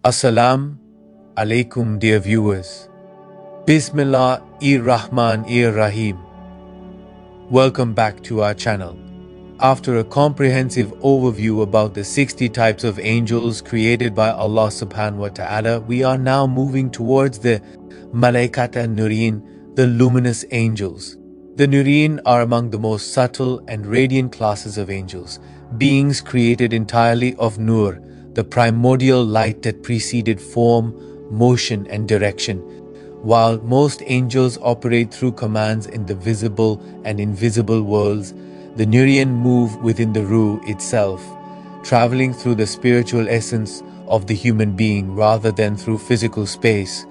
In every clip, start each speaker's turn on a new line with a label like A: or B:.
A: Assalamu alaikum, dear viewers. Bismillahir-Rahmanir-Rahim. Welcome back to our channel. After a comprehensive overview about the 60 types of angels created by Allah subhanahu wa ta'ala, we are now moving towards the Malaikat al-Nuriyin, the luminous angels. The Nuriyīn are among the most subtle and radiant classes of angels, beings created entirely of Nur, the primordial light that preceded form, motion and direction. While most angels operate through commands in the visible and invisible worlds, the Nuriyīn move within the Ruh itself, traveling through the spiritual essence of the human being rather than through physical space.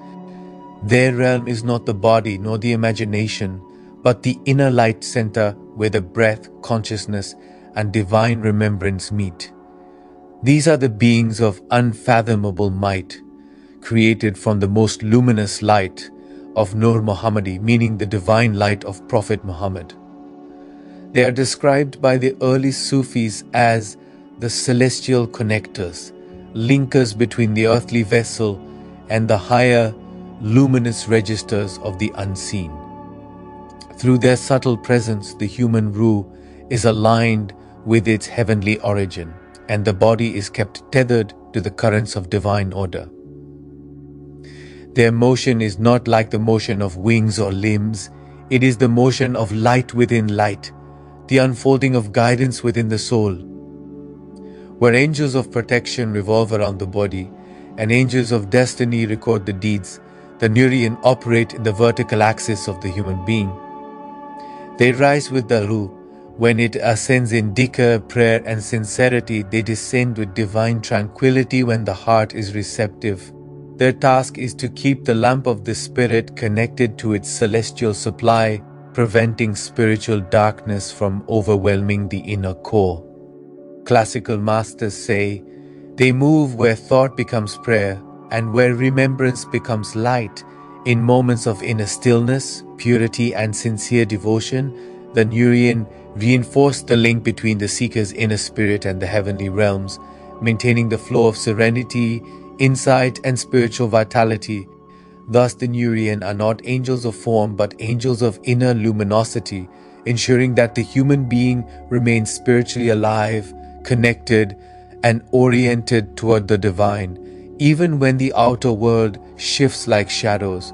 A: Their realm is not the body nor the imagination, but the inner light center where the breath, consciousness, and divine remembrance meet. These are the beings of unfathomable might, created from the most luminous light of Nur Muhammadi, meaning the divine light of Prophet Muhammad. They are described by the early Sufis as the celestial connectors, linkers between the earthly vessel and the higher luminous registers of the unseen. Through their subtle presence, the human Ruh is aligned with its heavenly origin, and the body is kept tethered to the currents of divine order. Their motion is not like the motion of wings or limbs. It is the motion of light within light, the unfolding of guidance within the soul. Where angels of protection revolve around the body and angels of destiny record the deeds, the Nuriyin operate in the vertical axis of the human being. They rise with the Ruh. When it ascends in dhikr, prayer and sincerity, they descend with divine tranquility when the heart is receptive. Their task is to keep the lamp of the spirit connected to its celestial supply, preventing spiritual darkness from overwhelming the inner core. Classical masters say, they move where thought becomes prayer and where remembrance becomes light. In moments of inner stillness, purity and sincere devotion, the Nuriyin reinforce the link between the seeker's inner spirit and the heavenly realms, maintaining the flow of serenity, insight and spiritual vitality. Thus the Nuriyin are not angels of form but angels of inner luminosity, ensuring that the human being remains spiritually alive, connected and oriented toward the divine, even when the outer world shifts like shadows.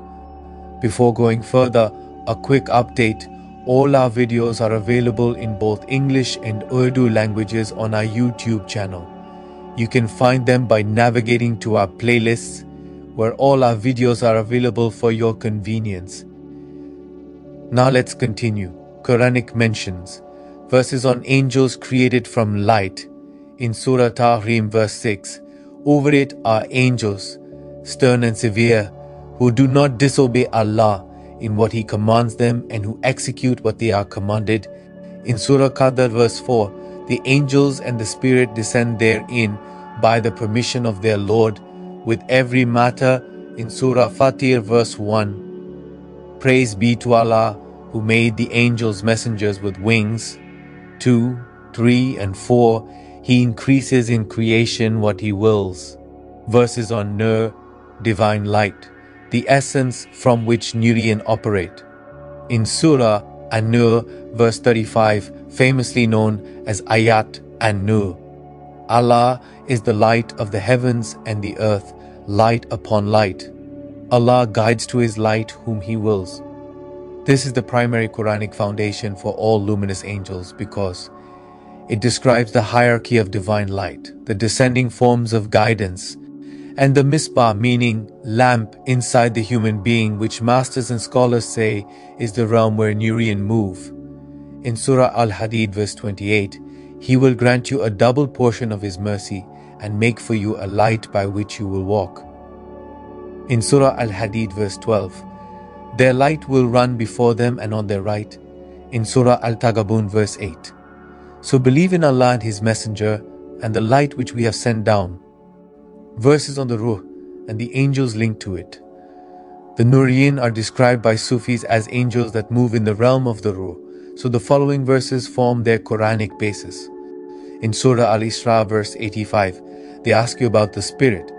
A: Before going further, a quick update. All our videos are available in both English and Urdu languages on our YouTube channel. You can find them by navigating to our playlists, where all our videos are available for your convenience. Now let's continue. Quranic mentions. Verses on angels created from light. In Surah Tahrim verse 6, over it are angels, stern and severe, who do not disobey Allah in what He commands them and who execute what they are commanded. In Surah Qadr verse 4, the angels and the spirit descend therein by the permission of their Lord with every matter. In Surah Fatir verse 1, praise be to Allah who made the angels messengers with wings. 2, 3 and 4, He increases in creation what He wills. Verses on Nur, divine light, the essence from which Nuriyin operate. In Surah An-Nūr verse 35, famously known as Ayat An-Nūr, Allah is the light of the heavens and the earth, light upon light. Allah guides to His light whom He wills. This is the primary Quranic foundation for all luminous angels because it describes the hierarchy of divine light, the descending forms of guidance, and the misbah, meaning lamp inside the human being, which masters and scholars say is the realm where Nuriyin move. In Surah Al-Hadid verse 28, He will grant you a double portion of His mercy and make for you a light by which you will walk. In Surah Al-Hadid verse 12, their light will run before them and on their right. In Surah Al-Taghabun verse 8, so believe in Allah and His Messenger and the light which we have sent down. Verses on the Ruh and the angels linked to it. The Nuriyin are described by Sufis as angels that move in the realm of the Ruh, so the following verses form their Quranic basis. In Surah Al-Isra verse 85, they ask you about the spirit.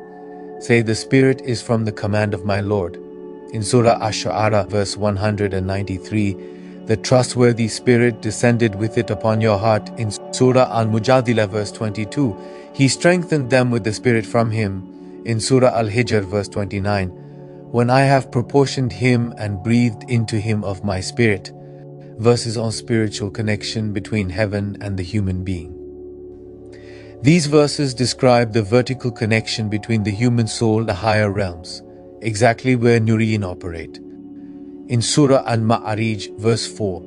A: say, "The Spirit is from the command of my Lord." In Surah Ash-Shams, verse 193, "The trustworthy Spirit descended with it upon your heart." In Surah Al-Mujadilah, verse 22, "He strengthened them with the Spirit from Him." In Surah Al-Hijr, verse 29, "When I have proportioned him and breathed into him of my Spirit." Verses on spiritual connection between heaven and the human being. These verses describe the vertical connection between the human soul and the higher realms, exactly where Nuriyīn operate. In Surah Al-Ma'arij, verse 4,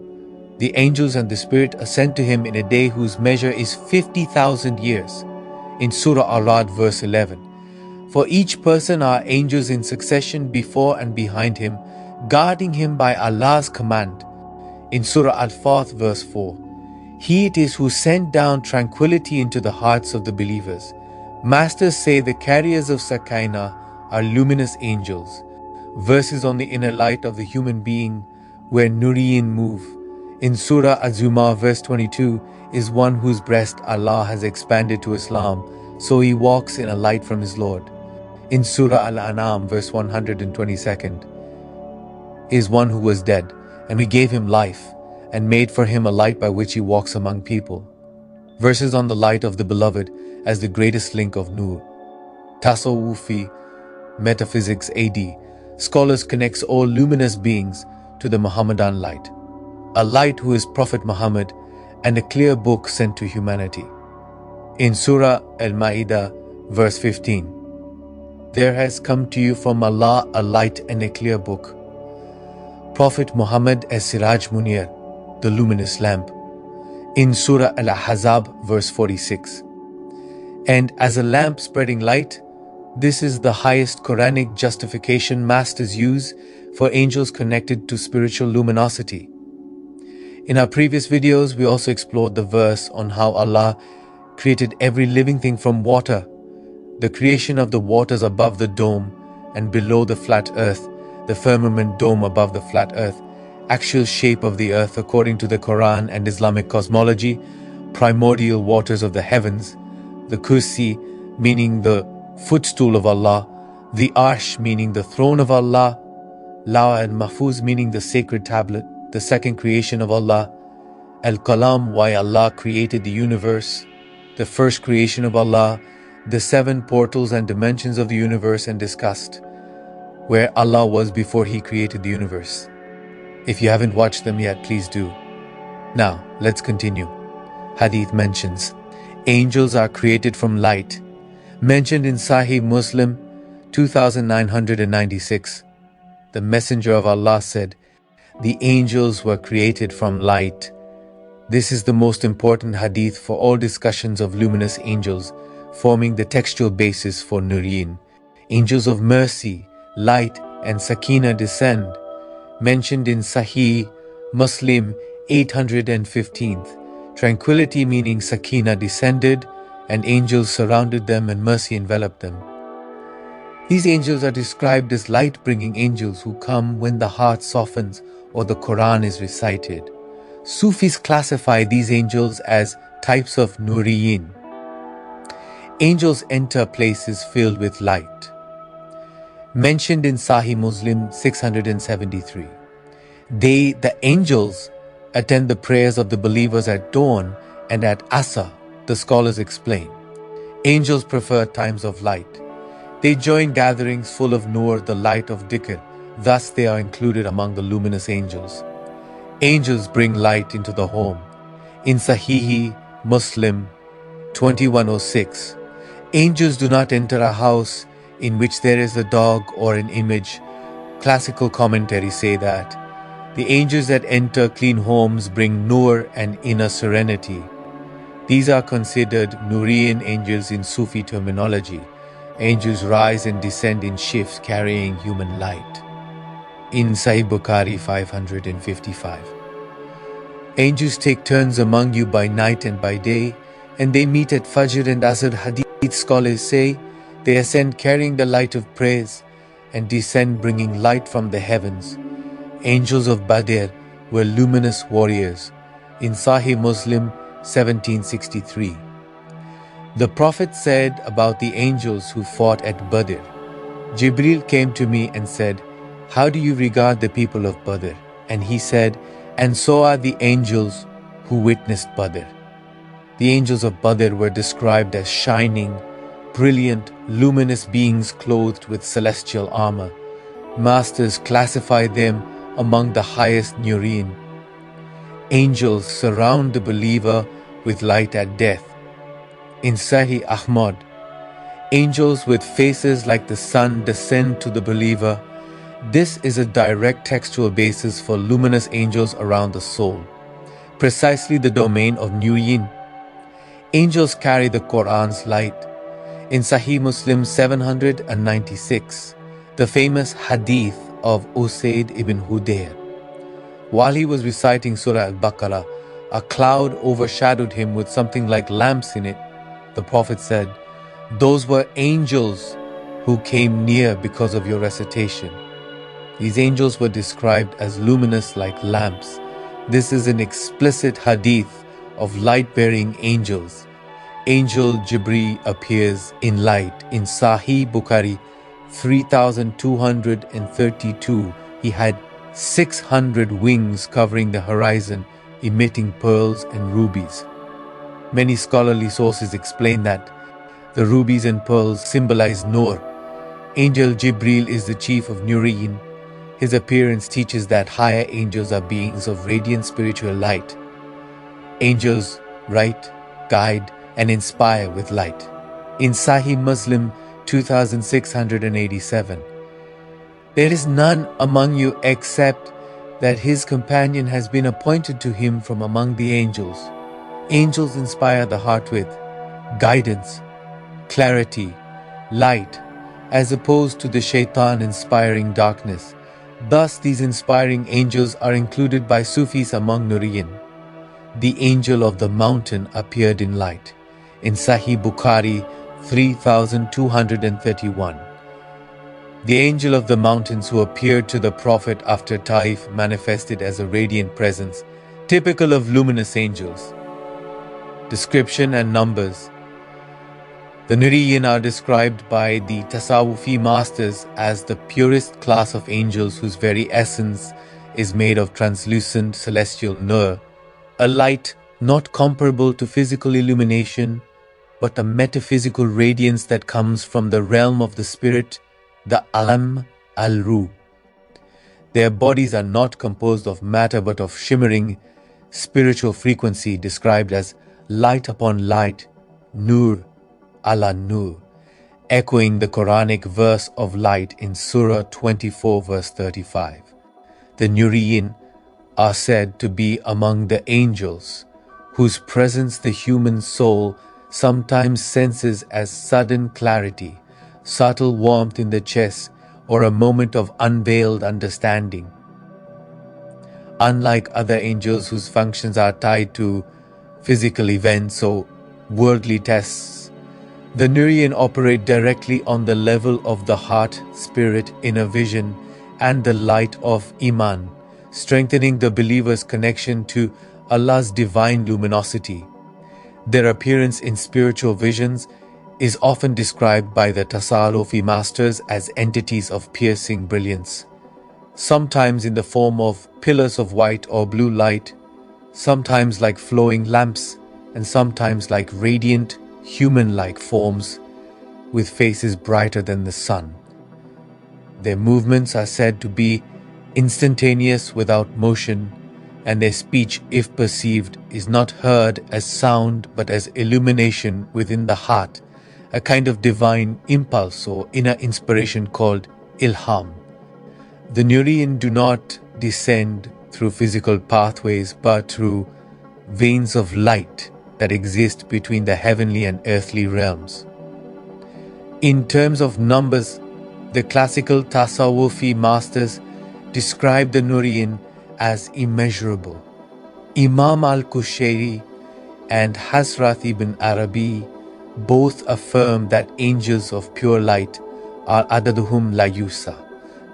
A: "The angels and the Spirit ascend to him in a day whose measure is 50,000 years." In Surah Al-Ra'd, verse 11, "For each person are angels in succession before and behind him, guarding him by Allah's command." In Surah Al-Fath, verse 4, "He it is who sent down tranquility into the hearts of the believers." Masters say the carriers of Sakina are luminous angels, verses on the inner light of the human being where Nuriyīn move. In Surah Az-Zumar, verse 22, "Is one whose breast Allah has expanded to Islam, so he walks in a light from his Lord." In Surah Al-An'am, verse 122, "Is one who was dead, and we gave him life, and made for him a light by which he walks among people." Verses on the light of the Beloved as the greatest link of Nur. Tasawwufi Metaphysics AD, scholars connects all luminous beings to the Muhammadan light, a light who is Prophet Muhammad and a clear book sent to humanity. In Surah Al-Ma'idah, verse 15, "There has come to you from Allah a light and a clear book." Prophet Muhammad as Siraj Munir, the luminous lamp. In Surah Al-Ahzab, verse 46, "And as a lamp spreading light," this is the highest Quranic justification masters use for angels connected to spiritual luminosity. In our previous videos, we also explored the verse on how Allah created every living thing from water, the creation of the waters above the dome and below the flat earth, the firmament dome above the flat earth, actual shape of the earth according to the Quran and Islamic cosmology, primordial waters of the heavens, the kursi meaning the footstool of Allah, the arsh meaning the throne of Allah, Law and Mahfuz meaning the sacred tablet, the second creation of Allah, Al-Qalam, why Allah created the universe, the first creation of Allah, the 7 portals and dimensions of the universe, and discussed where Allah was before He created the universe. If you haven't watched them yet, please do. Now, let's continue. Hadith mentions, angels are created from light. Mentioned in Sahih Muslim 2996, the Messenger of Allah said, "The angels were created from light." This is the most important hadith for all discussions of luminous angels, forming the textual basis for Nuriyīn. Angels of mercy, light and sakina descend. Mentioned in Sahih Muslim 815th, tranquility meaning sakina descended, and angels surrounded them and mercy enveloped them. These angels are described as light-bringing angels who come when the heart softens or the Quran is recited. Sufis classify these angels as types of Nuriyīn. Angels enter places filled with light. Mentioned in Sahih Muslim 673. The angels, attend the prayers of the believers at dawn and at Asr, the scholars explain. Angels prefer times of light. They join gatherings full of Nur, the light of dhikr. Thus they are included among the luminous angels. Angels bring light into the home. In Sahih Muslim 2106, angels do not enter a house in which there is a dog or an image. Classical commentaries say that the angels that enter clean homes bring nur and inner serenity. These are considered Nuriyīn angels in Sufi terminology. Angels rise and descend in shifts carrying human light. In Sahih Bukhari 555, angels take turns among you by night and by day, and they meet at Fajr and Asr. Hadith scholars say they ascend carrying the light of praise and descend bringing light from the heavens. Angels of Badr were luminous warriors. In Sahih Muslim 1763, the Prophet said about the angels who fought at Badr, Jibril came to me and said, "How do you regard the people of Badr?" And he said, "And so are the angels who witnessed Badr." The angels of Badr were described as shining, brilliant, luminous beings clothed with celestial armor. Masters classify them among the highest Nuriyīn. Angels surround the believer with light at death. In Sahih Ahmad, angels with faces like the sun descend to the believer. This is a direct textual basis for luminous angels around the soul, precisely the domain of Nuriyīn. Angels carry the Quran's light. In Sahih Muslim 796, the famous hadith of Usayd ibn Hudayr, while he was reciting Surah Al-Baqarah, a cloud overshadowed him with something like lamps in it. The Prophet said, "Those were angels who came near because of your recitation." These angels were described as luminous like lamps. This is an explicit hadith of light-bearing angels. Angel Jibreel appears in light. In Sahih Bukhari 3232, he had 600 wings covering the horizon, emitting pearls and rubies. Many scholarly sources explain that the rubies and pearls symbolize Nur. Angel Jibreel is the chief of Nuriyīn. His appearance teaches that higher angels are beings of radiant spiritual light. Angels write, guide, and inspire with light. In Sahih Muslim 2687, there is none among you except that his companion has been appointed to him from among the angels. Angels inspire the heart with guidance, clarity, light, as opposed to the shaitan inspiring darkness. Thus, these inspiring angels are included by Sufis among Nuriyīn. The angel of the mountain appeared in light. In Sahih Bukhari 3231, the angel of the mountains who appeared to the Prophet after Taif manifested as a radiant presence, typical of luminous angels. Description and numbers. The Nuriyīn are described by the Tasawwufi masters as the purest class of angels whose very essence is made of translucent celestial nur, a light not comparable to physical illumination, but a metaphysical radiance that comes from the realm of the spirit, the Alam al-Ruh. Their bodies are not composed of matter but of shimmering spiritual frequency described as light upon light, Nur ala Nur, echoing the Quranic verse of light in Surah 24 verse 35. The Nuriyīn are said to be among the angels, whose presence the human soul sometimes senses as sudden clarity, subtle warmth in the chest, or a moment of unveiled understanding. Unlike other angels whose functions are tied to physical events or worldly tests, the Nuriyīn operate directly on the level of the heart, spirit, inner vision, and the light of Iman, strengthening the believer's connection to Allah's divine luminosity. Their appearance in spiritual visions is often described by the Tasawwufi masters as entities of piercing brilliance, sometimes in the form of pillars of white or blue light, sometimes like flowing lamps, and sometimes like radiant, human-like forms with faces brighter than the sun. Their movements are said to be instantaneous without motion, and their speech, if perceived, is not heard as sound but as illumination within the heart, a kind of divine impulse or inner inspiration called ilham. The Nuriyīn do not descend through physical pathways but through veins of light that exist between the heavenly and earthly realms. In terms of numbers, the classical Tasawwufi masters describe the Nuriyīn as immeasurable. Imam al-Kushairi and Hazrat ibn Arabi both affirm that angels of pure light are adaduhum la yusa.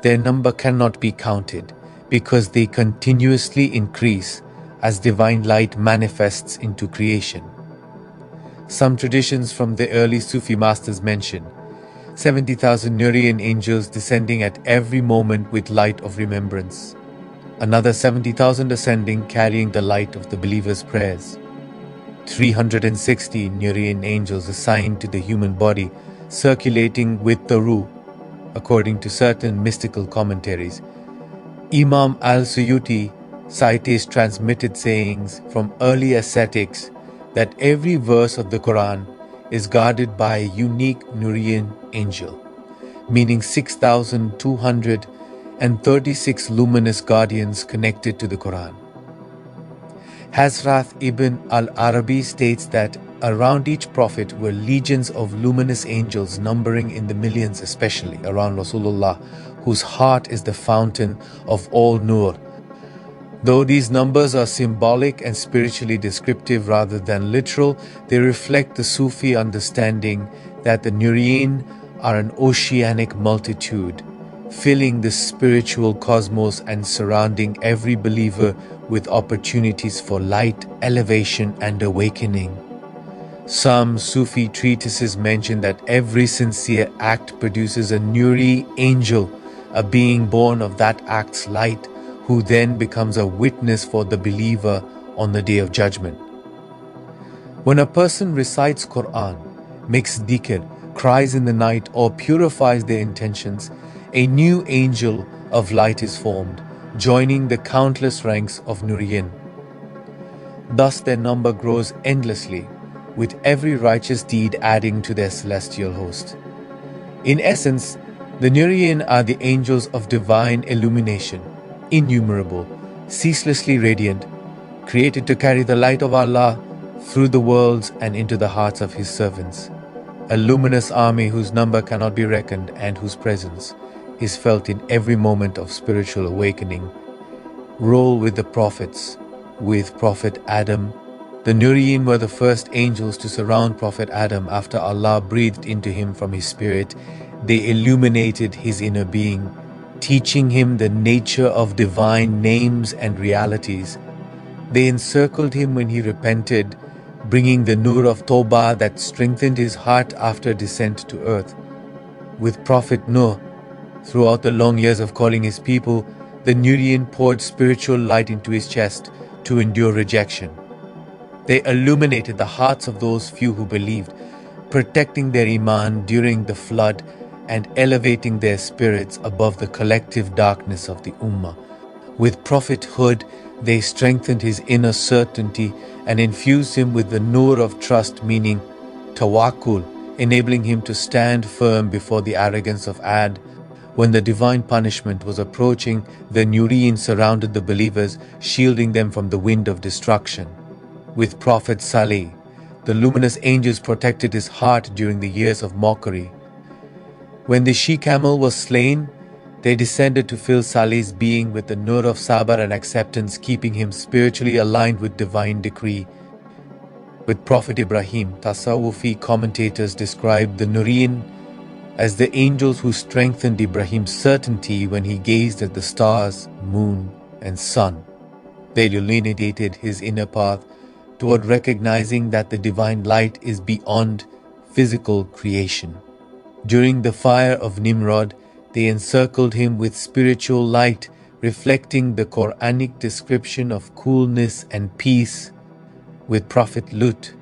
A: Their number cannot be counted because they continuously increase as divine light manifests into creation. Some traditions from the early Sufi masters mention 70,000 Nuriyin angels descending at every moment with light of remembrance. Another 70,000 ascending carrying the light of the believer's prayers. 360 Nuriyin angels assigned to the human body, circulating with the ruh, according to certain mystical commentaries. Imam al-Suyuti cites transmitted sayings from early ascetics that every verse of the Quran is guarded by a unique Nuriyin angel, meaning 6,236 luminous guardians connected to the Quran. Hazrat Ibn al-Arabi states that around each prophet were legions of luminous angels numbering in the millions, especially around Rasulullah, whose heart is the fountain of all Nur. Though these numbers are symbolic and spiritually descriptive rather than literal, they reflect the Sufi understanding that the Nuriyīn are an oceanic multitude, filling the spiritual cosmos and surrounding every believer with opportunities for light, elevation, and awakening. Some Sufi treatises mention that every sincere act produces a Nuri angel, a being born of that act's light, who then becomes a witness for the believer on the Day of Judgment. When a person recites Quran, makes dhikr, cries in the night, or purifies their intentions, a new angel of light is formed, joining the countless ranks of Nuriyin. Thus their number grows endlessly, with every righteous deed adding to their celestial host. In essence, the Nuriyin are the angels of divine illumination, innumerable, ceaselessly radiant, created to carry the light of Allah through the worlds and into the hearts of His servants. A luminous army whose number cannot be reckoned and whose presence is felt in every moment of spiritual awakening. Roll with the prophets, with Prophet Adam. The Nuriyīn were the first angels to surround Prophet Adam after Allah breathed into him from His spirit. They illuminated his inner being, teaching him the nature of divine names and realities. They encircled him when he repented, bringing the Nur of Tawbah that strengthened his heart after descent to earth. With Prophet Nuh, throughout the long years of calling his people, the Nuriyīn poured spiritual light into his chest to endure rejection. They illuminated the hearts of those few who believed, protecting their iman during the flood and elevating their spirits above the collective darkness of the Ummah. With prophethood, they strengthened his inner certainty and infused him with the Nur of trust, meaning tawakkul, enabling him to stand firm before the arrogance of Ad. When the divine punishment was approaching, the Nuriyīn surrounded the believers, shielding them from the wind of destruction. With Prophet Salih, the luminous angels protected his heart during the years of mockery. When the she-camel was slain, they descended to fill Salih's being with the Nur of Sabr and acceptance, keeping him spiritually aligned with divine decree. With Prophet Ibrahim, Tasawwufi commentators described the Nuriyīn as the angels who strengthened Ibrahim's certainty when he gazed at the stars, moon, and sun. They illuminated his inner path toward recognizing that the divine light is beyond physical creation. During the fire of Nimrod, they encircled him with spiritual light, reflecting the Quranic description of coolness and peace. With Prophet Lut,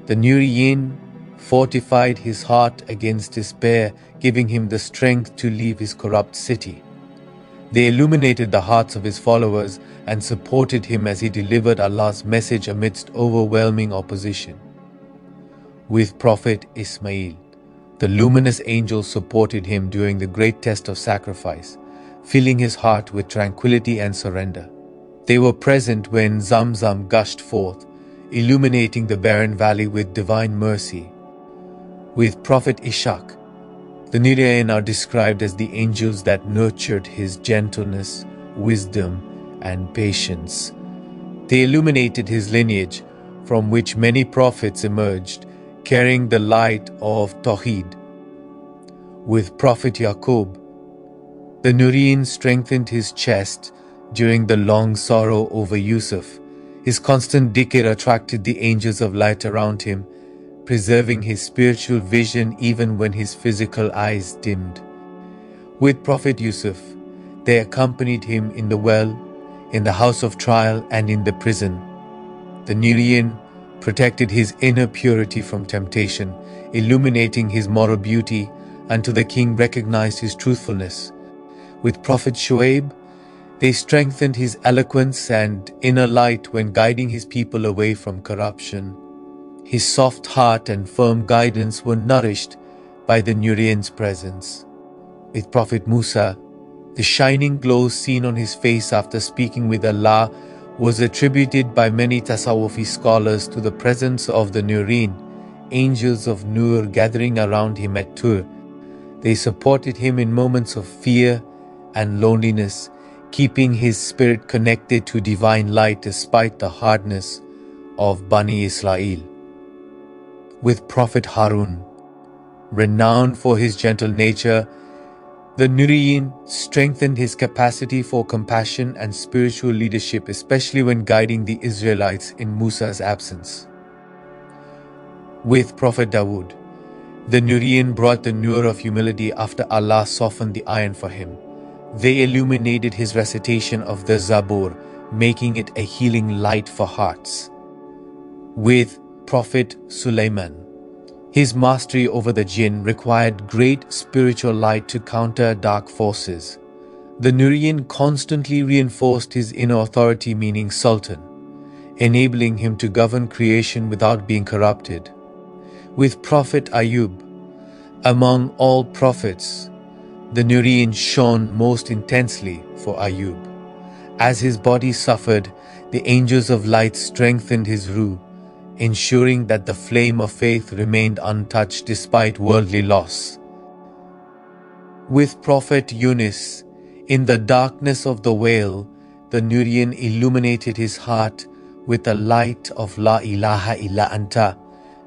A: the Nuriyīn fortified his heart against despair, giving him the strength to leave his corrupt city. They illuminated the hearts of his followers and supported him as he delivered Allah's message amidst overwhelming opposition. With Prophet Ismail, the luminous angels supported him during the great test of sacrifice, filling his heart with tranquility and surrender. They were present when Zamzam gushed forth, illuminating the barren valley with divine mercy. With Prophet Ishaq, the Nuriyīn are described as the angels that nurtured his gentleness, wisdom, and patience. They illuminated his lineage, from which many prophets emerged, carrying the light of Tawheed. With Prophet Yaqub, the Nuriyīn strengthened his chest during the long sorrow over Yusuf. His constant dhikr attracted the angels of light around him, preserving his spiritual vision even when his physical eyes dimmed. With Prophet Yusuf, they accompanied him in the well, in the house of trial, and in the prison. The Nuriyīn protected his inner purity from temptation, illuminating his moral beauty until the king recognized his truthfulness. With Prophet Shuaib, they strengthened his eloquence and inner light when guiding his people away from corruption. His soft heart and firm guidance were nourished by the Nuriyīn's presence. With Prophet Musa, the shining glow seen on his face after speaking with Allah was attributed by many Tasawwufi scholars to the presence of the Nuriyīn, angels of Nur gathering around him at Tur. They supported him in moments of fear and loneliness, keeping his spirit connected to divine light despite the hardness of Bani Israel. With Prophet Harun, renowned for his gentle nature, the Nuriyīn strengthened his capacity for compassion and spiritual leadership, especially when guiding the Israelites in Musa's absence. With Prophet Dawood, the Nuriyīn brought the Nur of humility after Allah softened the iron for him. They illuminated his recitation of the Zabur, making it a healing light for hearts. With Prophet Sulaiman, his mastery over the jinn required great spiritual light to counter dark forces. The Nuriyīn constantly reinforced his inner authority, meaning sultan, enabling him to govern creation without being corrupted. With Prophet Ayub, among all prophets, the Nuriyīn shone most intensely for Ayub. As his body suffered, the angels of light strengthened his ruh, ensuring that the flame of faith remained untouched despite worldly loss. With Prophet Yunus, in the darkness of the whale, the Nuriyīn illuminated his heart with the light of La ilaha illa anta,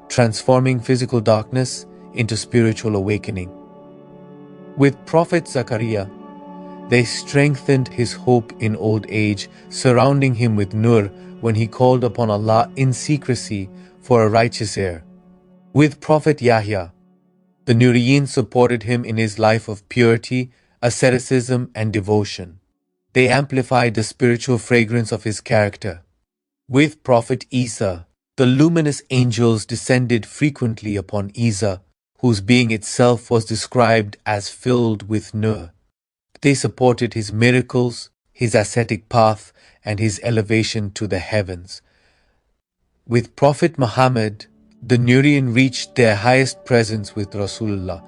A: transforming physical darkness into spiritual awakening. With Prophet Zakaria, they strengthened his hope in old age, surrounding him with Nur when he called upon Allah in secrecy for a righteous heir. With Prophet Yahya, the Nuriyīn supported him in his life of purity, asceticism, and devotion. They amplified the spiritual fragrance of his character. With Prophet Isa, the luminous angels descended frequently upon Isa, whose being itself was described as filled with Nur. They supported his miracles, his ascetic path, and his elevation to the heavens. With Prophet Muhammad, the Nuriyīn reached their highest presence with Rasulullah.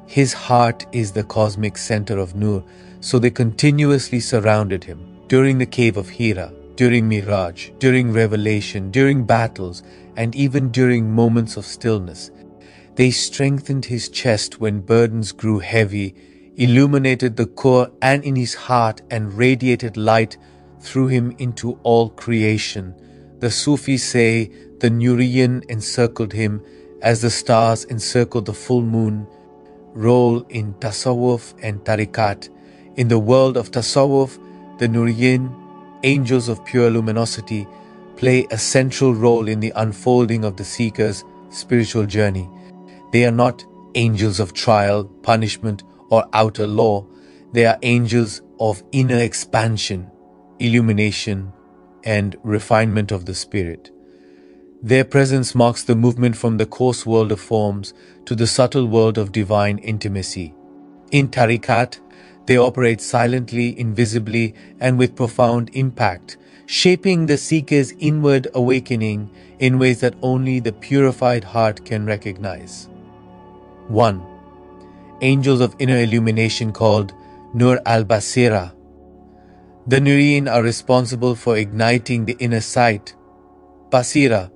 A: His heart is the cosmic center of Nur, so they continuously surrounded him during the cave of Hira, during Miraj, during revelation, during battles, and even during moments of stillness. They strengthened his chest when burdens grew heavy, illuminated the core and in his heart, and radiated light through him into all creation. The Sufis say the Nuriyīn encircled him as the stars encircle the full moon. Role in Tasawwuf and Tariqat. In the world of Tasawwuf, the Nuriyīn, angels of pure luminosity, play a central role in the unfolding of the seeker's spiritual journey. They are not angels of trial, punishment, or outer law. They are angels of inner expansion, illumination, and refinement of the spirit. Their presence marks the movement from the coarse world of forms to the subtle world of divine intimacy. In Tariqat, they operate silently, invisibly, and with profound impact, shaping the seeker's inward awakening in ways that only the purified heart can recognize. 1. Angels of inner illumination called Nur al-Basira. The Nuriyīn are responsible for igniting the inner sight, Basira,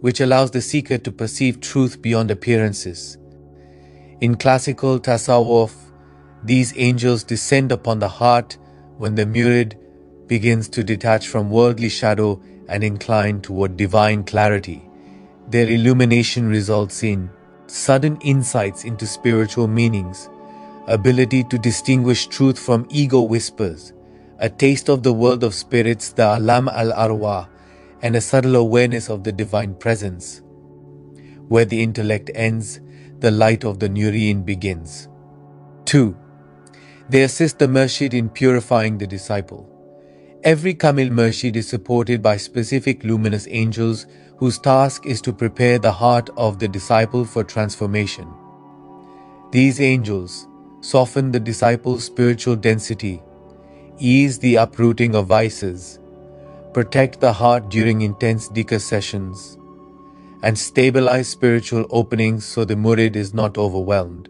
A: which allows the seeker to perceive truth beyond appearances. In classical Tasawwuf, these angels descend upon the heart when the murid begins to detach from worldly shadow and incline toward divine clarity. Their illumination results in sudden insights into spiritual meanings, ability to distinguish truth from ego whispers, a taste of the world of spirits, the alam al-arwah, and a subtle awareness of the divine presence. Where the intellect ends, the light of the Nuriyīn begins. 2. They assist the murshid in purifying the disciple. Every Kamil murshid is supported by specific luminous angels whose task is to prepare the heart of the disciple for transformation. These angels soften the disciple's spiritual density, ease the uprooting of vices, protect the heart during intense dhikr sessions, and stabilize spiritual openings so the murid is not overwhelmed.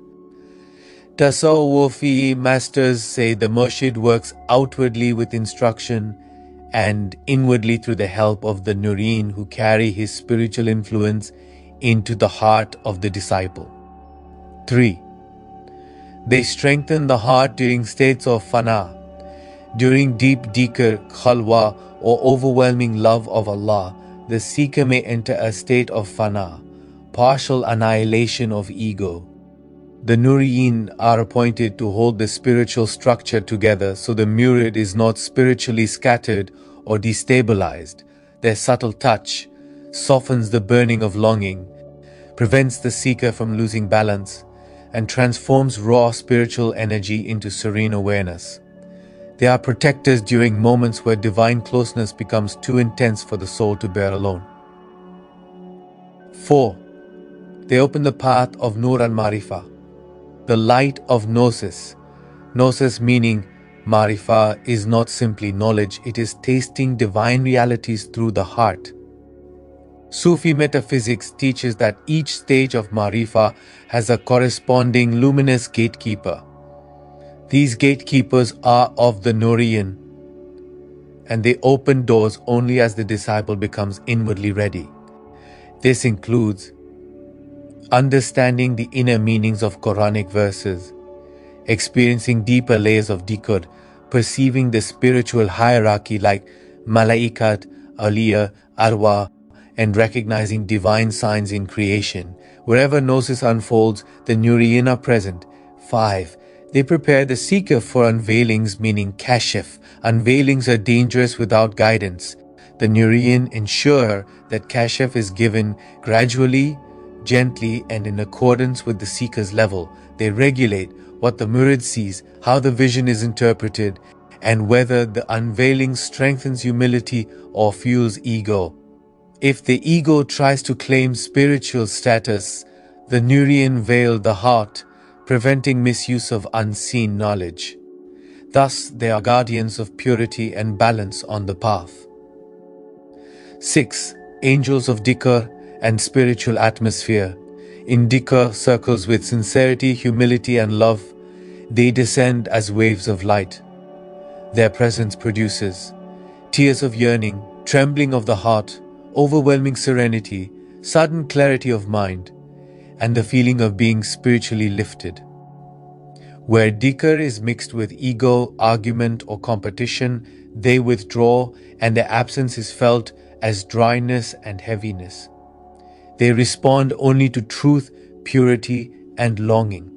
A: Tasawwufi masters say the murshid works outwardly with instruction and inwardly through the help of the Nuriyīn who carry his spiritual influence into the heart of the disciple. 3. They strengthen the heart during states of fana. During deep dhikr, khalwa, or overwhelming love of Allah, the seeker may enter a state of fana, partial annihilation of ego. The Nuriyīn are appointed to hold the spiritual structure together so the murid is not spiritually scattered or destabilized. Their subtle touch softens the burning of longing, prevents the seeker from losing balance, and transforms raw spiritual energy into serene awareness. They are protectors during moments where divine closeness becomes too intense for the soul to bear alone. 4. They open the path of Nur al-Marifa, the light of Gnosis. Gnosis meaning Marifa is not simply knowledge, it is tasting divine realities through the heart. Sufi metaphysics teaches that each stage of Marifa has a corresponding luminous gatekeeper. These gatekeepers are of the Nuriyīn, and they open doors only as the disciple becomes inwardly ready. This includes understanding the inner meanings of Quranic verses, experiencing deeper layers of dhikr, perceiving the spiritual hierarchy like Malaikat, Awliya, Arwah, and recognizing divine signs in creation. Wherever Gnosis unfolds, the Nuriyīn are present. 5. They prepare the seeker for unveilings, meaning kashf. Unveilings are dangerous without guidance. The Nuriyīn ensure that kashf is given gradually, gently, and in accordance with the seeker's level. They regulate what the murid sees, how the vision is interpreted, and whether the unveiling strengthens humility or fuels ego. If the ego tries to claim spiritual status, the Nuriyīn veil the heart, preventing misuse of unseen knowledge. Thus, they are guardians of purity and balance on the path. 6. Angels of dhikr and spiritual atmosphere. In dhikr circles with sincerity, humility, and love, they descend as waves of light. Their presence produces tears of yearning, trembling of the heart, overwhelming serenity, sudden clarity of mind, and the feeling of being spiritually lifted. Where dhikr is mixed with ego, argument, or competition, they withdraw, and their absence is felt as dryness and heaviness. They respond only to truth, purity, and longing.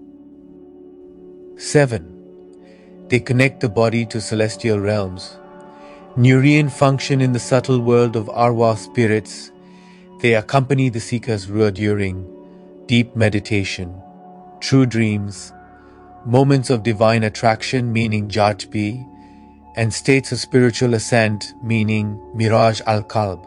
A: 7. They connect the body to celestial realms. Nuriyīn function in the subtle world of arwah spirits. They accompany the seeker's ruh during deep meditation, true dreams, moments of divine attraction meaning jajbi, and states of spiritual ascent meaning miraj al-qalb.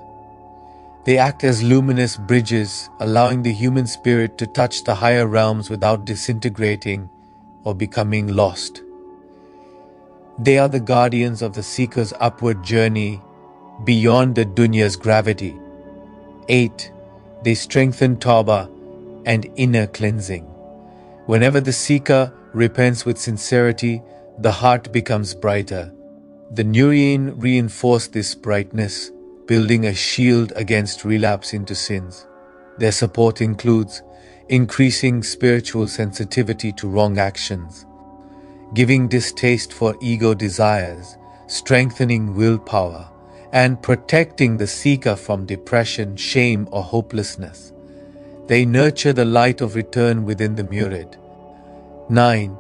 A: They act as luminous bridges, allowing the human spirit to touch the higher realms without disintegrating or becoming lost. They are the guardians of the seeker's upward journey beyond the dunya's gravity. 8. They strengthen tawbah and inner cleansing. Whenever the seeker repents with sincerity, the heart becomes brighter. The Nuriyīn reinforce this brightness, building a shield against relapse into sins. Their support includes increasing spiritual sensitivity to wrong actions, giving distaste for ego desires, strengthening willpower, and protecting the seeker from depression, shame, or hopelessness. They nurture the light of return within the murid. 9.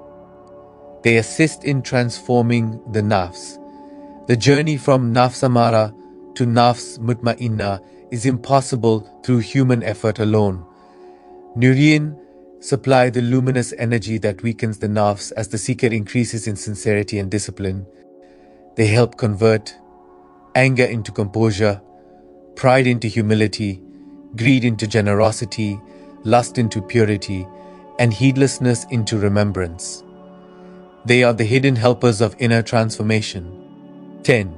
A: They assist in transforming the nafs. The journey from nafs amara to nafs mutma'inna is impossible through human effort alone. Nuriyin supply the luminous energy that weakens the nafs as the seeker increases in sincerity and discipline. They help convert anger into composure, pride into humility, greed into generosity, lust into purity, and heedlessness into remembrance. They are the hidden helpers of inner transformation. 10.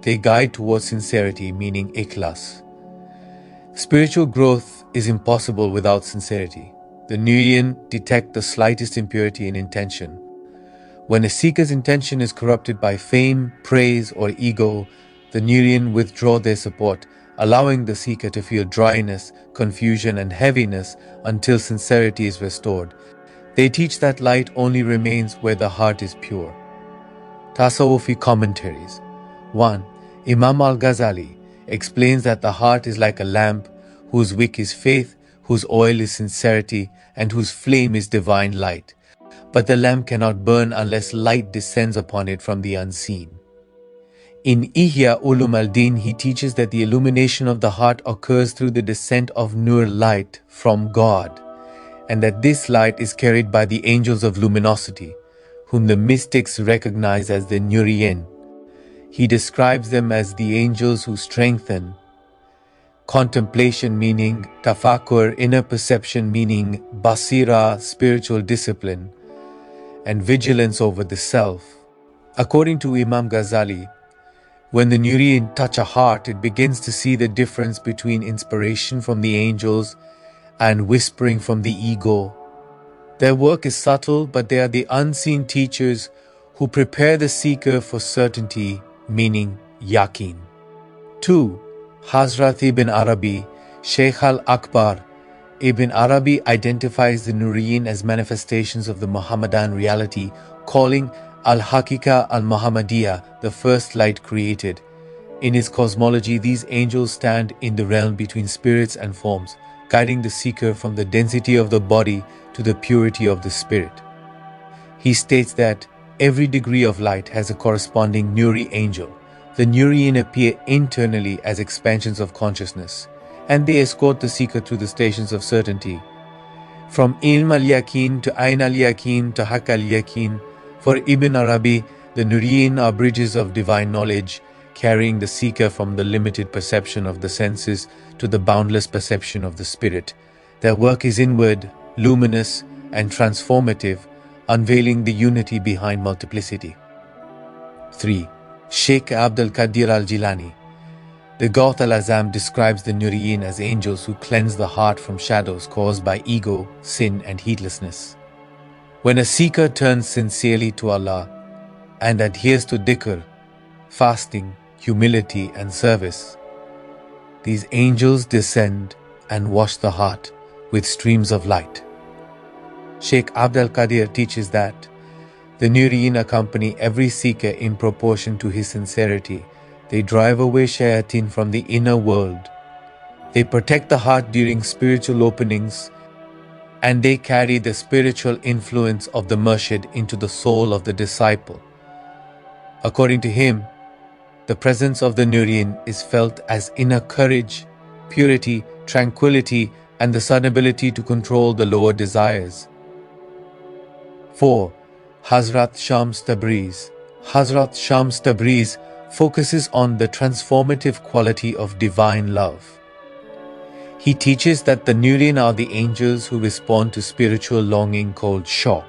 A: They guide towards sincerity, meaning ikhlas. Spiritual growth is impossible without sincerity. The Nuriyīn detect the slightest impurity in intention. When a seeker's intention is corrupted by fame, praise, or ego, the Nuriyīn withdraw their support, allowing the seeker to feel dryness, confusion, and heaviness until sincerity is restored. They teach that light only remains where the heart is pure. Tasawwufi commentaries. 1. Imam al-Ghazali explains that the heart is like a lamp whose wick is faith, whose oil is sincerity, and whose flame is divine light. But the lamp cannot burn unless light descends upon it from the unseen. In Ihya Ulum al-Din, he teaches that the illumination of the heart occurs through the descent of Nur light from God, and that this light is carried by the angels of luminosity, whom the mystics recognize as the Nuriyīn. He describes them as the angels who strengthen contemplation, meaning tafakkur, inner perception, meaning basira, spiritual discipline, and vigilance over the self. According to Imam Ghazali, when the Nuriyīn touch a heart, it begins to see the difference between inspiration from the angels and whispering from the ego. Their work is subtle, but they are the unseen teachers who prepare the seeker for certainty, meaning yaqeen. 2. Hazrat Ibn Arabi, Sheikh al-Akbar. Ibn Arabi identifies the Nuriyīn as manifestations of the Muhammadan reality, calling al-Haqiqa al-Muhammadiyya the first light created. In his cosmology, these angels stand in the realm between spirits and forms, guiding the seeker from the density of the body to the purity of the spirit. He states that every degree of light has a corresponding Nuri angel. The Nuriyīn appear internally as expansions of consciousness, and they escort the seeker through the stations of certainty. From Ilm al-Yaqeen to Ayn al-Yaqeen to Haqq al-Yaqeen, for Ibn Arabi, the Nuriyīn are bridges of divine knowledge, carrying the seeker from the limited perception of the senses to the boundless perception of the spirit. Their work is inward, luminous, and transformative, unveiling the unity behind multiplicity. 3. Sheikh Abdul Qadir al-Jilani. The Gawth al-Azam describes the Nuriyīn as angels who cleanse the heart from shadows caused by ego, sin, and heedlessness. When a seeker turns sincerely to Allah and adheres to dhikr, fasting, humility, and service, these angels descend and wash the heart with streams of light. Sheikh Abdul Qadir teaches that the Nuriyīn accompany every seeker in proportion to his sincerity. They drive away shayateen from the inner world. They protect the heart during spiritual openings, and they carry the spiritual influence of the murshid into the soul of the disciple. According to him, the presence of the Nuriyīn is felt as inner courage, purity, tranquility, and the sudden ability to control the lower desires. 4. Hazrat Shams Tabriz. Hazrat Shams Tabriz focuses on the transformative quality of divine love. He teaches that the Nuriyīn are the angels who respond to spiritual longing called shauq.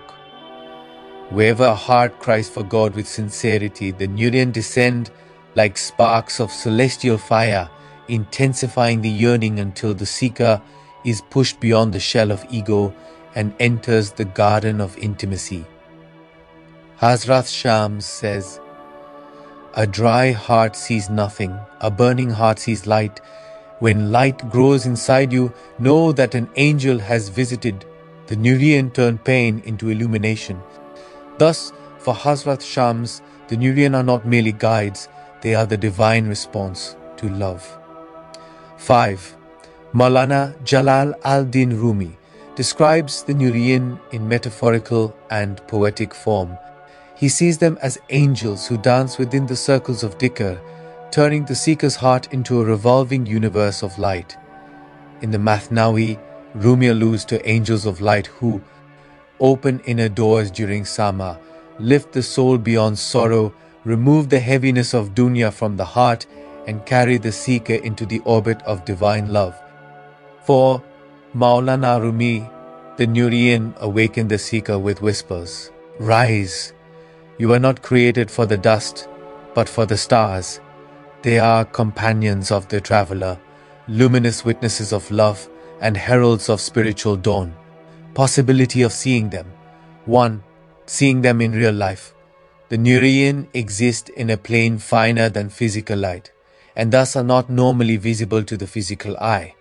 A: Wherever a heart cries for God with sincerity, the Nuriyīn descend like sparks of celestial fire, intensifying the yearning until the seeker is pushed beyond the shell of ego and enters the garden of intimacy. Hazrat Shams says, "A dry heart sees nothing, a burning heart sees light. When light grows inside you, know that an angel has visited." The Nuriyīn turn pain into illumination. Thus, for Hazrat Shams, the Nuriyīn are not merely guides, they are the divine response to love. 5. Maulana Jalal al-Din Rumi describes the Nuriyīn in metaphorical and poetic form. He sees them as angels who dance within the circles of dhikr, turning the seeker's heart into a revolving universe of light. In the Mathnawi, Rumi alludes to angels of light who open inner doors during Sama, lift the soul beyond sorrow, remove the heaviness of dunya from the heart, and carry the seeker into the orbit of divine love. For Maulana Rumi, the Nuriyin awakened the seeker with whispers. Rise! You are not created for the dust, but for the stars. They are companions of the traveler, luminous witnesses of love and heralds of spiritual dawn. Possibility of seeing them. 1. Seeing them in real life. The Nuriyin exist in a plane finer than physical light, and thus are not normally visible to the physical eye.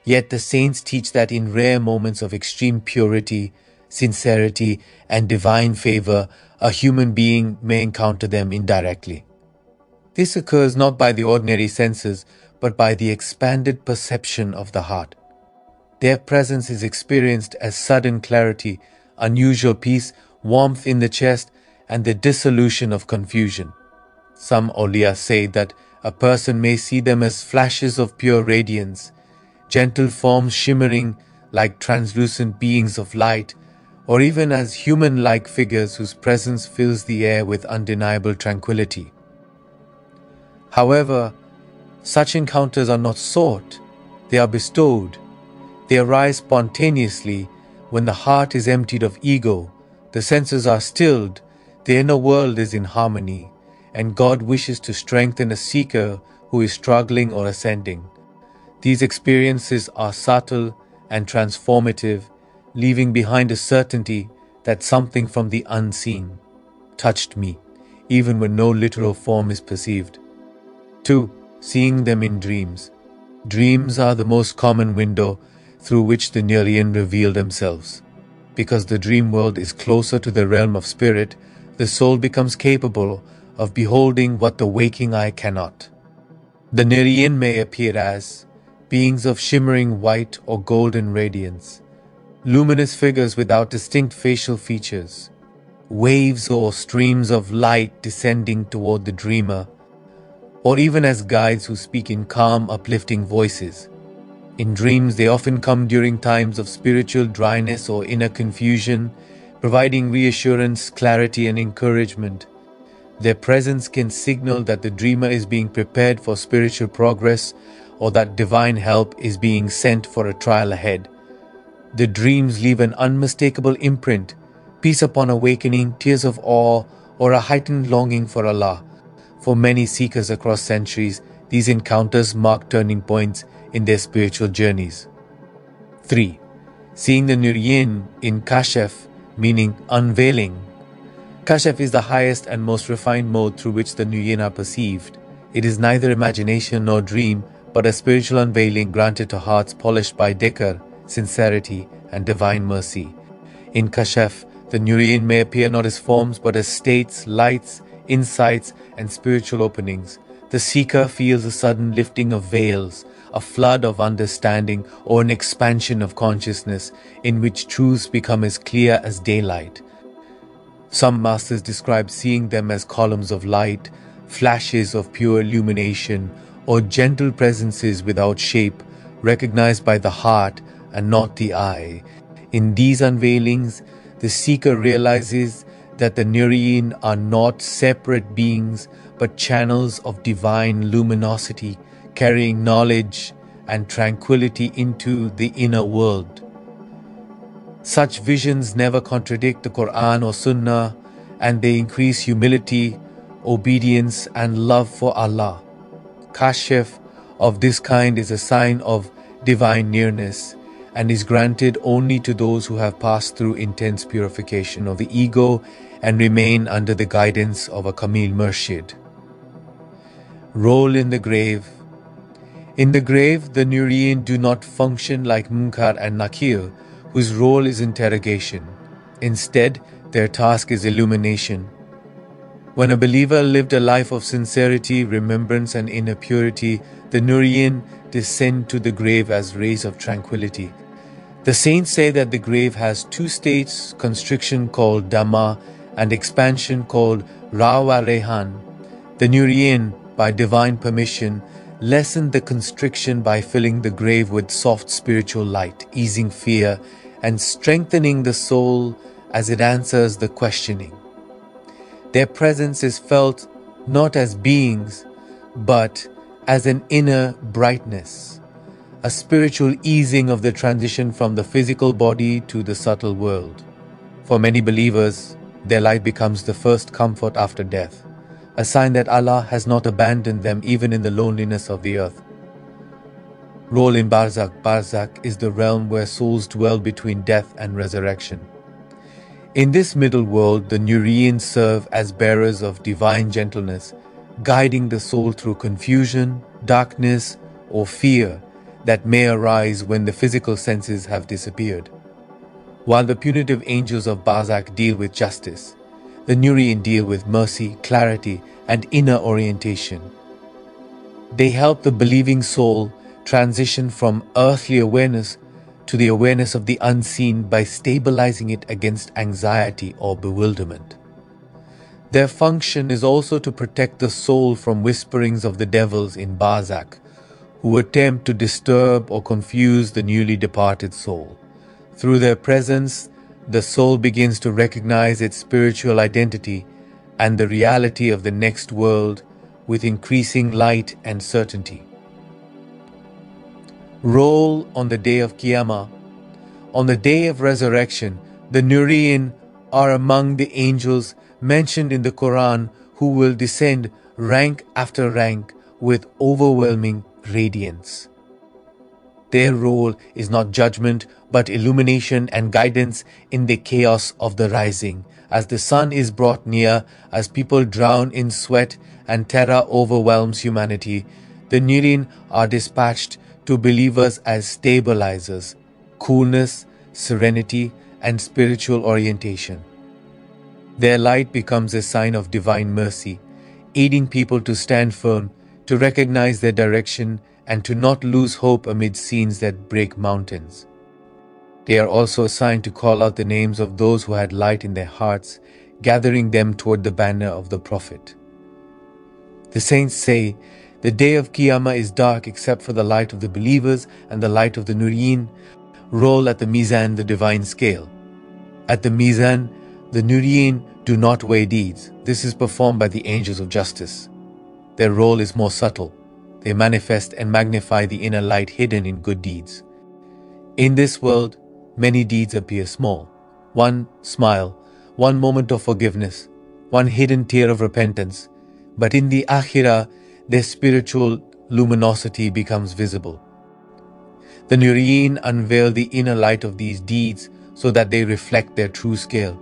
A: Yet the saints teach that in rare moments of extreme purity, sincerity, and divine favor, a human being may encounter them indirectly. This occurs not by the ordinary senses, but by the expanded perception of the heart. Their presence is experienced as sudden clarity, unusual peace, warmth in the chest, and the dissolution of confusion. Some awliya say that a person may see them as flashes of pure radiance, gentle forms shimmering like translucent beings of light, or even as human-like figures whose presence fills the air with undeniable tranquility. However, such encounters are not sought, they are bestowed. They arise spontaneously when the heart is emptied of ego, the senses are stilled, the inner world is in harmony, and God wishes to strengthen a seeker who is struggling or ascending. These experiences are subtle and transformative, leaving behind a certainty that something from the unseen touched me, even when no literal form is perceived. 2. Seeing them in dreams. Dreams are the most common window through which the Nuriyin reveal themselves. Because the dream world is closer to the realm of spirit, the soul becomes capable of beholding what the waking eye cannot. The Nuriyin may appear as beings of shimmering white or golden radiance, luminous figures without distinct facial features, waves or streams of light descending toward the dreamer, or even as guides who speak in calm, uplifting voices. In dreams, they often come during times of spiritual dryness or inner confusion, providing reassurance, clarity, and encouragement. Their presence can signal that the dreamer is being prepared for spiritual progress or that divine help is being sent for a trial ahead. The dreams leave an unmistakable imprint, peace upon awakening, tears of awe, or a heightened longing for Allah. For many seekers across centuries, these encounters mark turning points in their spiritual journeys. 3. Seeing the Nuriyin in Kashf, meaning unveiling. Kashf is the highest and most refined mode through which the Nuriyin are perceived. It is neither imagination nor dream, but a spiritual unveiling granted to hearts polished by dhikr, sincerity, and divine mercy. In Kashf, the Nuriyin may appear not as forms but as states, lights, insights, and spiritual openings. The seeker feels a sudden lifting of veils, a flood of understanding, or an expansion of consciousness in which truths become as clear as daylight. Some masters describe seeing them as columns of light, flashes of pure illumination, or gentle presences without shape, recognized by the heart and not the eye. In these unveilings, the seeker realizes that the Nuriyin are not separate beings but channels of divine luminosity, carrying knowledge and tranquility into the inner world. Such visions never contradict the Quran or Sunnah, and they increase humility, obedience, and love for Allah. Kashf of this kind is a sign of divine nearness and is granted only to those who have passed through intense purification of the ego and remain under the guidance of a Kamil Murshid. Role in the grave. In the grave, the Nuriyin do not function like Munkar and Nakir, whose role is interrogation. Instead, their task is illumination. When a believer lived a life of sincerity, remembrance, and inner purity, the Nuriyin descend to the grave as rays of tranquility. The saints say that the grave has two states, constriction called Dhamma and expansion called Rawa Rehan. The Nuriyin, by divine permission, lessen the constriction by filling the grave with soft spiritual light, easing fear and strengthening the soul as it answers the questioning. Their presence is felt not as beings, but as an inner brightness, a spiritual easing of the transition from the physical body to the subtle world. For many believers, their light becomes the first comfort after death, a sign that Allah has not abandoned them even in the loneliness of the earth. Role in Barzakh. Barzakh is the realm where souls dwell between death and resurrection. In this middle world, the Nuriyīn serve as bearers of divine gentleness, guiding the soul through confusion, darkness, or fear that may arise when the physical senses have disappeared. While the punitive angels of Barzakh deal with justice, the Nuriyīn deal with mercy, clarity, and inner orientation. They help the believing soul transition from earthly awareness to the awareness of the unseen by stabilizing it against anxiety or bewilderment. Their function is also to protect the soul from whisperings of the devils in Barzakh, who attempt to disturb or confuse the newly departed soul. Through their presence, the soul begins to recognize its spiritual identity and the reality of the next world with increasing light and certainty. Role on the day of Qiyamah. On the day of resurrection, the Nuriyīn are among the angels mentioned in the Quran who will descend rank after rank with overwhelming radiance. Their role is not judgment but illumination and guidance in the chaos of the rising. As the sun is brought near, as people drown in sweat and terror overwhelms humanity, the Nuriyīn are dispatched to believers as stabilizers, coolness, serenity, and spiritual orientation. Their light becomes a sign of divine mercy, aiding people to stand firm, to recognize their direction, and to not lose hope amid scenes that break mountains. They are also assigned to call out the names of those who had light in their hearts, gathering them toward the banner of the Prophet. The saints say, the day of Qiyamah is dark except for the light of the believers and the light of the Nuriyīn. Roll at the Mizan, the divine scale. At the Mizan, the Nuriyīn do not weigh deeds. This is performed by the angels of justice. Their role is more subtle. They manifest and magnify the inner light hidden in good deeds. In this world, many deeds appear small. One smile, one moment of forgiveness, one hidden tear of repentance. But in the Akhirah, their spiritual luminosity becomes visible. The Nuriyīn unveil the inner light of these deeds so that they reflect their true scale.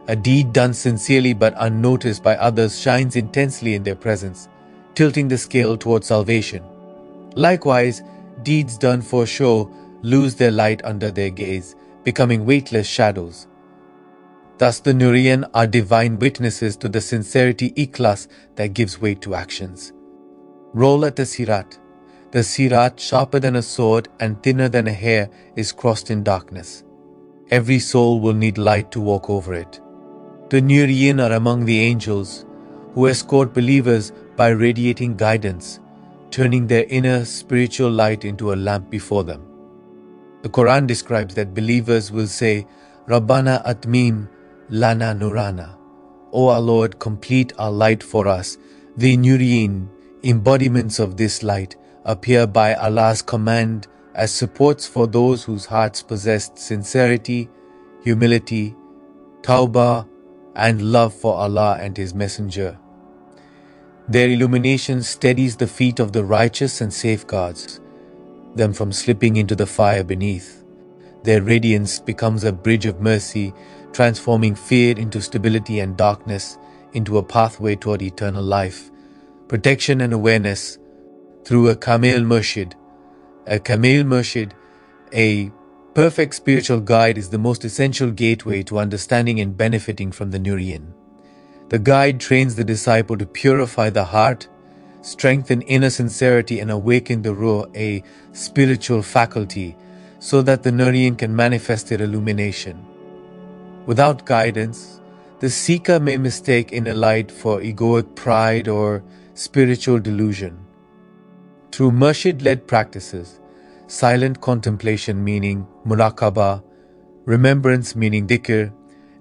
A: A deed done sincerely but unnoticed by others shines intensely in their presence, tilting the scale towards salvation. Likewise, deeds done for show lose their light under their gaze, becoming weightless shadows. Thus the Nuriyīn are divine witnesses to the sincerity ikhlas that gives weight to actions. Roll at the Sirat. The Sirat, sharper than a sword and thinner than a hair, is crossed in darkness. Every soul will need light to walk over it. The Nuriyīn are among the angels who escort believers by radiating guidance, turning their inner spiritual light into a lamp before them. The Quran describes that believers will say, Rabbana atmim lana nurana. O our Lord, complete our light for us. The Nuriyīn, embodiments of this light, appear by Allah's command as supports for those whose hearts possessed sincerity, humility, tawbah, and love for Allah and His Messenger. Their illumination steadies the feet of the righteous and safeguards them from slipping into the fire beneath. Their radiance becomes a bridge of mercy, transforming fear into stability and darkness into a pathway toward eternal life, protection and awareness through a Kamil Murshid. A Kamil Murshid, a perfect spiritual guide, is the most essential gateway to understanding and benefiting from the Nuriyīn. The guide trains the disciple to purify the heart, strengthen inner sincerity, and awaken the Ruh, a spiritual faculty, so that the Nuriyīn can manifest their illumination. Without guidance, the seeker may mistake inner light for egoic pride or spiritual delusion. Through murshid-led practices, silent contemplation meaning muraqabah, remembrance meaning dhikr,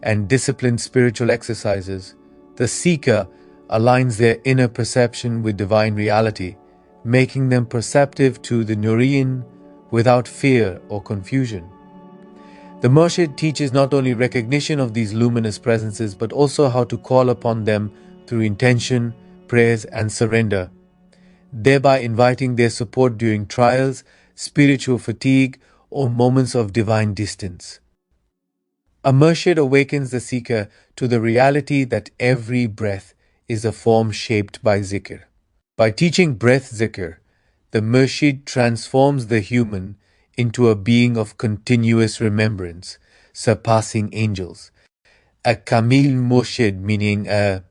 A: and disciplined spiritual exercises, the seeker aligns their inner perception with divine reality, making them perceptive to the Nuriyīn without fear or confusion. The murshid teaches not only recognition of these luminous presences but also how to call upon them through intention, prayers, and surrender, thereby inviting their support during trials, spiritual fatigue, or moments of divine distance. A murshid awakens the seeker to the reality that every breath is a form shaped by zikr. By teaching breath zikr, the murshid transforms the human into a being of continuous remembrance, surpassing angels. A kamil murshid, meaning a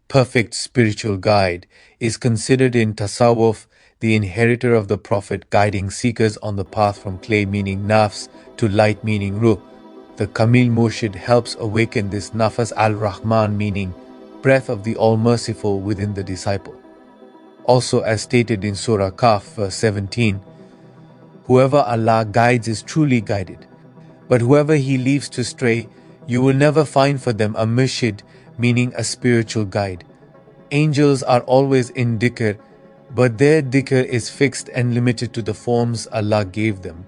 A: perfect spiritual guide, is considered in tasawwuf the inheritor of the Prophet, guiding seekers on the path from clay meaning nafs to light meaning ruh. The kamil murshid helps awaken this nafas al-Rahman meaning breath of the All-Merciful within the disciple. Also, as stated in Surah Kaf verse 17, whoever Allah guides is truly guided, but whoever He leaves to stray, you will never find for them a murshid, meaning a spiritual guide. Angels are always in dhikr, but their dhikr is fixed and limited to the forms Allah gave them.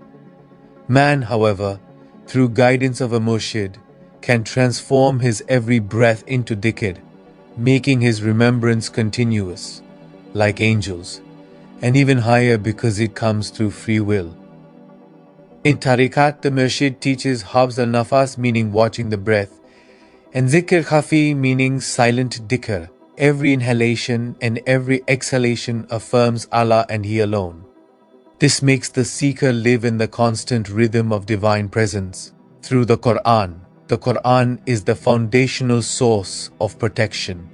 A: Man, however, through guidance of a murshid, can transform his every breath into dhikr, making his remembrance continuous, like angels, and even higher because it comes through free will. In tariqat, the murshid teaches habs al-nafas, meaning watching the breath, and zikr khafi, meaning silent dhikr. Every inhalation and every exhalation affirms Allah and He alone. This makes the seeker live in the constant rhythm of divine presence through the Quran. The Quran is the foundational source of protection,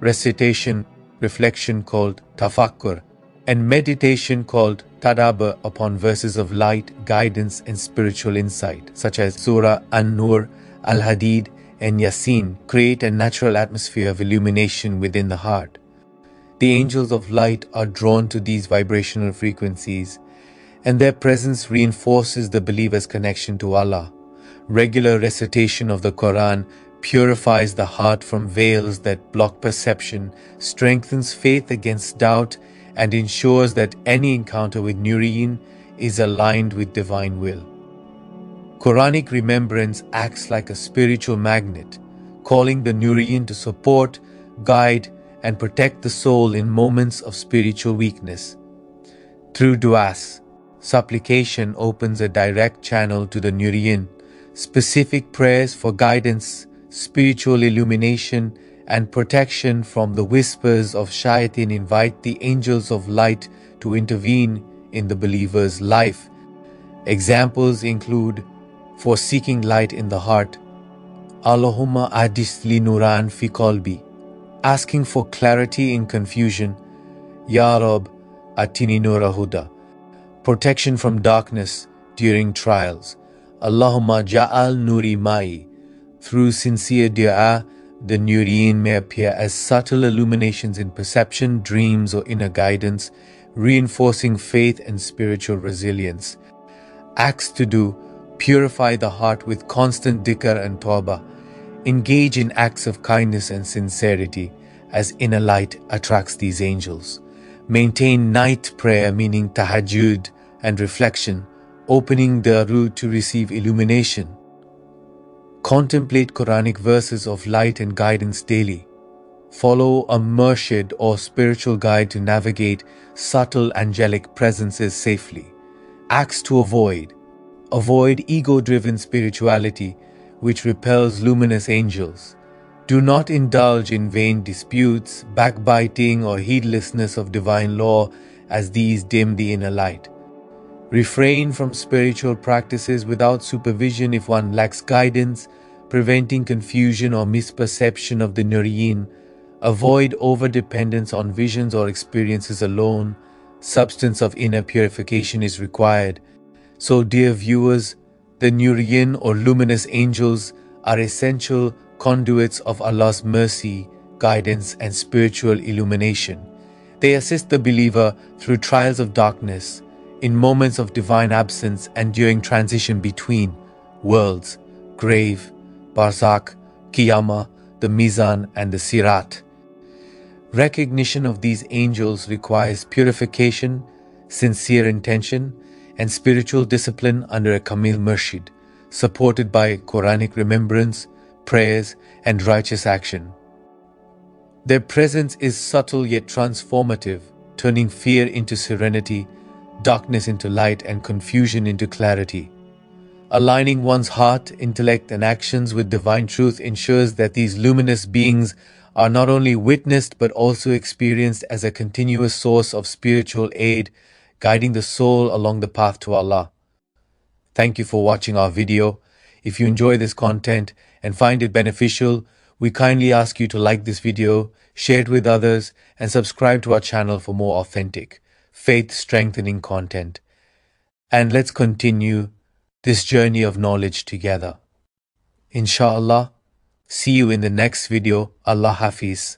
A: recitation, reflection called tafakkur, and meditation called tadabbur upon verses of light, guidance, and spiritual insight, such as Surah An-Nūr, Al-Hadid, and Yasin, create a natural atmosphere of illumination within the heart. The angels of light are drawn to these vibrational frequencies, and their presence reinforces the believer's connection to Allah. Regular recitation of the Quran purifies the heart from veils that block perception, strengthens faith against doubt, and ensures that any encounter with Nuriyīn is aligned with divine will. Quranic remembrance acts like a spiritual magnet, calling the Nuriyīn to support, guide, and protect the soul in moments of spiritual weakness. Through du'as, supplication opens a direct channel to the Nuriyīn. Specific prayers for guidance, spiritual illumination, and protection from the whispers of shaitan invite the angels of light to intervene in the believer's life. Examples include, for seeking light in the heart, Allahumma adis li nuran fi qalbi, asking for clarity in confusion, Ya Rab atini nura huda, protection from darkness during trials, Allahumma ja'al nuri mai. Through sincere du'a, the Nuriyīn may appear as subtle illuminations in perception, dreams, or inner guidance, reinforcing faith and spiritual resilience. Acts to do: purify the heart with constant dhikr and tawbah. Engage in acts of kindness and sincerity, as inner light attracts these angels. Maintain night prayer, meaning tahajjud, and reflection, opening the route to receive illumination. Contemplate Quranic verses of light and guidance daily. Follow a murshid or spiritual guide to navigate subtle angelic presences safely. Acts to avoid: avoid ego-driven spirituality, which repels luminous angels. Do not indulge in vain disputes, backbiting, or heedlessness of divine law, as these dim the inner light. Refrain from spiritual practices without supervision if one lacks guidance, preventing confusion or misperception of the Nuriyīn. Avoid over-dependence on visions or experiences alone. Substance of inner purification is required. So, dear viewers, the Nuriyīn or luminous angels are essential conduits of Allah's mercy, guidance, and spiritual illumination. They assist the believer through trials of darkness, in moments of divine absence and during transition between worlds, grave, barzakh, qiyamah, the mizan and the sirat. Recognition of these angels requires purification, sincere intention, and spiritual discipline under a Kamil Murshid, supported by Quranic remembrance, prayers, and righteous action. Their presence is subtle yet transformative, turning fear into serenity, darkness into light, and confusion into clarity. Aligning one's heart, intellect, and actions with divine truth ensures that these luminous beings are not only witnessed but also experienced as a continuous source of spiritual aid, guiding the soul along the path to Allah. Thank you for watching our video. If you enjoy this content and find it beneficial, we kindly ask you to like this video, share it with others, and subscribe to our channel for more authentic, faith-strengthening content. And let's continue this journey of knowledge together. Inshallah, see you in the next video. Allah Hafiz.